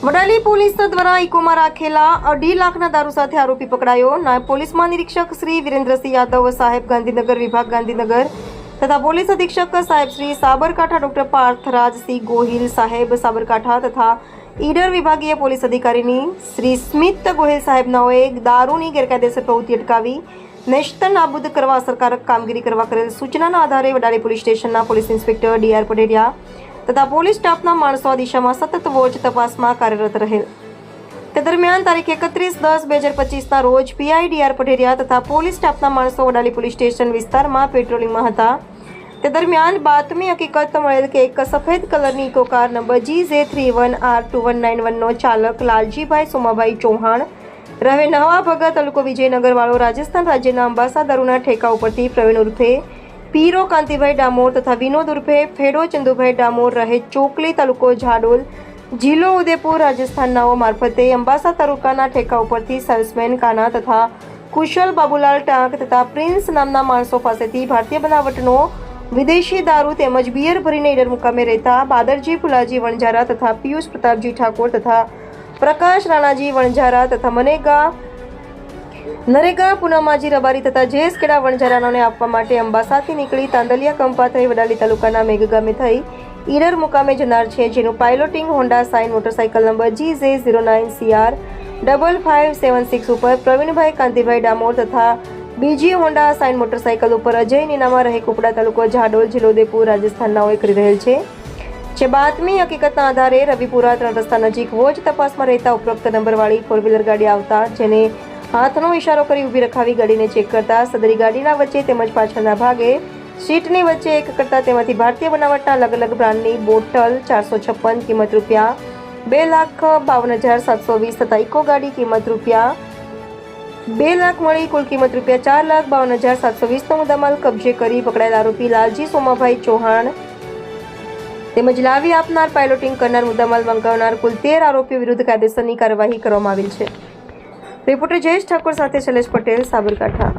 Vadali police દ્વારા ઇકોમાં રાખેલા 2.5 લાખના દારૂ સાથે આરોપી પકડાયો. નાયબ પોલીસ મહાનિરીક્ષક શ્રી વિરેન્દ્રસિંહ યાદવ સાહેબ ગાંધીનગર વિભાગ ગાંધીનગર તથા પોલીસ અધિક્ષક સાહેબ શ્રી સાબરકાંઠા ડોક્ટર પાર્થરાજસિંહ ગોહિલ સાહેબ સાબરકાંઠા તથા ઈડર વિભાગીય પોલીસ અધિકારીની શ્રી સ્મિત ગોહિલ સાહેબનાઓએ દારૂની ગેરકાયદેસર પ્રવૃત્તિ અટકાવી નેસ્ત નાબૂદ કરવા અસરકારક કામગીરી કરવા કરેલ સૂચનાના આધારે વડાલી પોલીસ સ્ટેશનના પોલીસ ઇન્સ્પેક્ટર ડી.આર. પટેરિયા તથા પોલીસ સ્ટાફના માણસો આ દિશામાં સતત વોચ તપાસમાં કાર્યરત રહેલ. તે દરમિયાન તારીખ 31/10/2025ના રોજ પીઆઈ ડી.આર. પટેરિયા તથા પોલીસ સ્ટાફના માણસો વડાલી પોલીસ સ્ટેશન વિસ્તારમાં પેટ્રોલિંગમાં હતા. તે દરમિયાન બાતમી હકીકત મળેલ કે એક સફેદ કલરની ઇકો કાર નંબર GJ31R2191નો ચાલક લાલજીભાઈ સોમાભાઈ ચૌહાણ રહે નવા ભગત તાલુકો વિજયનગર વાળો રાજસ્થાન રાજ્યના અંબાસા દારૂના ઠેકા ઉપરથી પ્રવીણ ઉર્ફે પીરો કાંતિભાઈ ડામોર તથા વિનોદ ઉર્ફે ફેડો ચંદુભાઈ ડામોર રહે ચોકલી તાલુકો ઝાડોલ જિલ્લો ઉદયપુર રાજસ્થાનનાઓ મારફતે અંબાસા તાલુકાના ઠેકા ઉપરથી સેલ્સમેન કાના તથા કુશલ બાબુલાલ ટાંક તથા પ્રિન્સ નામના માણસો પાસેથી ભારતીય બનાવટનો વિદેશી દારૂ તેમજ બિયર ભરીને ઈડર મુકામે રહેતા બાદરજી ફુલાજી વણઝારા તથા પિયુષ પ્રતાપજી ઠાકોર તથા પ્રકાશ રાણાજી વણઝારા તથા નરેગા પૂનમાજી રબારી તથા જેસ કેડા વણઝારાને આપવા માટે અંબાસાથી નીકળી તાંદલિયા કંપા થઈ વડાલી તાલુકાના મેઘ ગામે થઈ ઈડર મુકામે જનાર છે, જેનું piloting Honda Shine motorcycle number GJ09CR5576 ઉપર પ્રવીણભાઈ કાંતિભાઈ ડામોર તથા બીજી હોન્ડા સાઇન મોટરસાઇકલ ઉપર અજય નીનામા રહે કુપડા તાલુકો ઝાડોલ જિલ્લો ઉદયપુર રાજસ્થાનનાઓએ કરી રહેલ છે. જે બાતમી હકીકતના આધારે રવિપુરા 3 રસ્તા નજીક વોચ તપાસમાં રહેતા ઉપરોક્ત નંબરવાળી 4 વ્હીલર ગાડી આવતા જેને હાથનો ઇશારો કરી ઊભી રખાવી ગાડીને ચેક કરતા સદરી ગાડીના વચ્ચે તેમજ પાછળના ભાગે સીટની વચ્ચે એક કરતા તેમાંથી ભારતીય બનાવટના અલગ અલગ બ્રાન્ડની બોટલ 456 કિંમત રૂપિયા 2,52,720 તથા ઇકો ગાડી કિંમત રૂપિયા 2 લાખ મળી કુલ કિંમત રૂપિયા 4,52,720નો મુદ્દામાલ કબજે કરી પકડાયેલ આરોપી લાલજી સોમાભાઈ ચૌહાણ તેમજ લાવી આપનાર પાયલોટિંગ કરનાર મુદ્દામાલ મંગાવનાર કુલ 13 આરોપીઓ વિરુદ્ધ કાયદેસરની કાર્યવાહી કરવામાં આવેલ છે. રિપોર્ટર જયેશ ઠાકોર સાથે શૈલેષ પટેલ, સાબરકાંઠા.